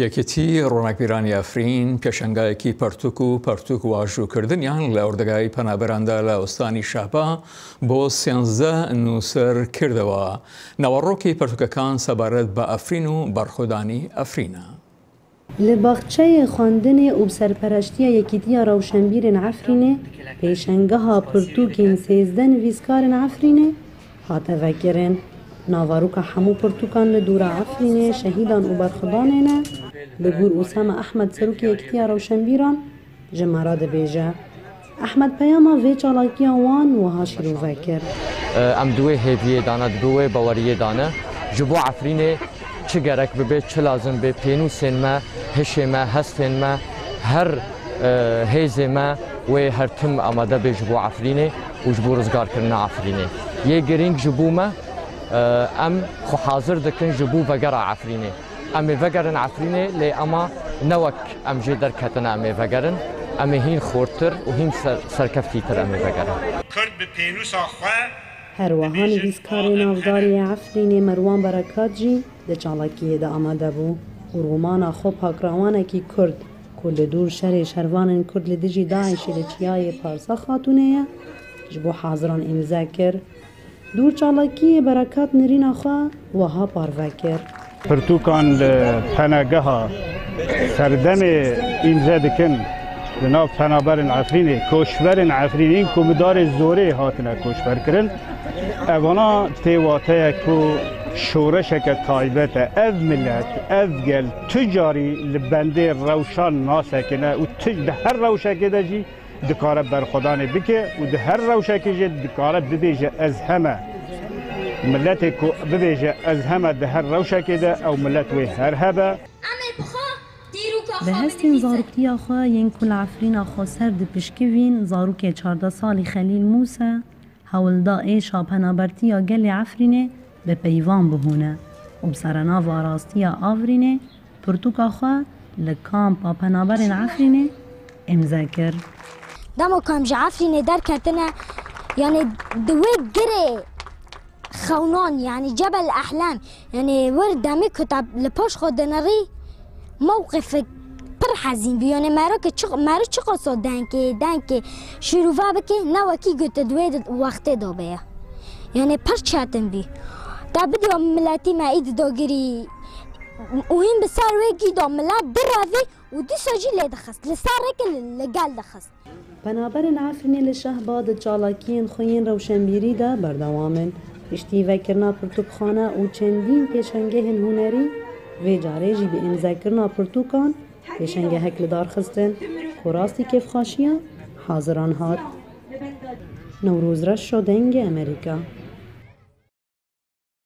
یەکێتی ڕۆناکبیرانی ئەفرین پێشەنگایەکی پەرتوک و واژووکردنیان لە ئوردەگای پەنابەراندا لە ئوستانی شاپا بۆ 13 نووسەر کردەوە. ناوەڕۆکی پەرتوکەکان سەبارەت بە ئەفرین و بەرخۆدانی ئەفرینە. لە باخچەیە خواندنێ و سەرپەرشتیە یەکێتیە ڕەوشەنبیرên ئەفرینێ پێشەنگەها پرتوکên 13 نویسکارên ئەفرینێ هاتە vekirin. ناوەڕۆکە هەموو پرتوکان لە دوورە ئەفرینێ شەهیدان و بەرخۆدانێنە li gor Usame Ehmed serokê Yekîtiya Rewşenbîran ji me re dibêje. Ehmed peyama vê çalakiya wan wiha şîrove kir. Em di wê hêviyê dane di wê baweriyê dane ji bo Efrînê çi gerek bibe çi lazim bê pênûsên me, hişê me, hestên me, her hêzê me wê her tim amade bê ji bo Efrînê û ji bo rizgarkirina Efrînê. Yê girîng ji bo me em xwe hazir dikin ji bo vegera Efrînê. Em ê vegerin Efrînê lê ema ne wek em jê derketine em ê vegerin, em ê hîn xortir û hîn serkeftîtir em ê vegerin. Kurd bi pênûsa xwe Her wiha nivîskarê navdarî Efrînê Merwan Berekat jî di çalakiyê de amade bû û romana xwe Pakrawanekî Kurd ku li dûr şerê şervanên Kurd li dijî Daişê li Çiyayê Parsa Xatûnê ye ji bo haziran îmze kir. Dûr çalakiyê Berekat nirîna xwe wiha parve kir. Pirtûkan li penageha serdemê îmze dikin li nav penaberên Efrînê koçberên Efrînîn ku bi darê zorê hatine koçberkirin. Evana tê wateye ku şoreşeke taybet e ev millet, ev gel tu carî li bendê rewşan nasekine û di her rewşekê de jî dikare berxwedanê bike û di her rewşekê jî dikare bibêje ez heme. Milletê ku bibêje ez heme di her rewşekê de ew millet wê her hebe. Bi hestên zaroktiya xwe yên ku li Efrîna xwe ser dipişkivîn zarokê 14 salî Xelîl Mûse hewilda êşa penabertiya gelê Efrînê bi peyvan bihûne û bi serenava rastiya Avrînê pirtûka xwe li kampa penaberên Efrînê îmze kir. Demo ku em ji Efrînê derketine yani di wê girê xewnan yani Cebel Ehlem yani wir demê ku te li paş xwe dinirî mewqifek pir hezîn bû yani me re çi qasa denkê şîrove bike ne wekî gote di wê wextê de bêye yani pir çetin bî te bidiya milletî me îdî dagirî û hîn bi ser wê gîda millet birevî û dîsa jî lê dixist li sereke li gel dixist. Penaberên Efrînê li Şehba di çalakiyên xwe yên rewşenbîrî de berdewam in. Piştî vekirina pirtûkxane û çendîn pêşengehên hunerî vê carê jî bi îmzekirina pirtûkan pêşengehek li darxistin ku rastî kêfxaşiya haziran hat. Newroz Reş Dengê Amerîka.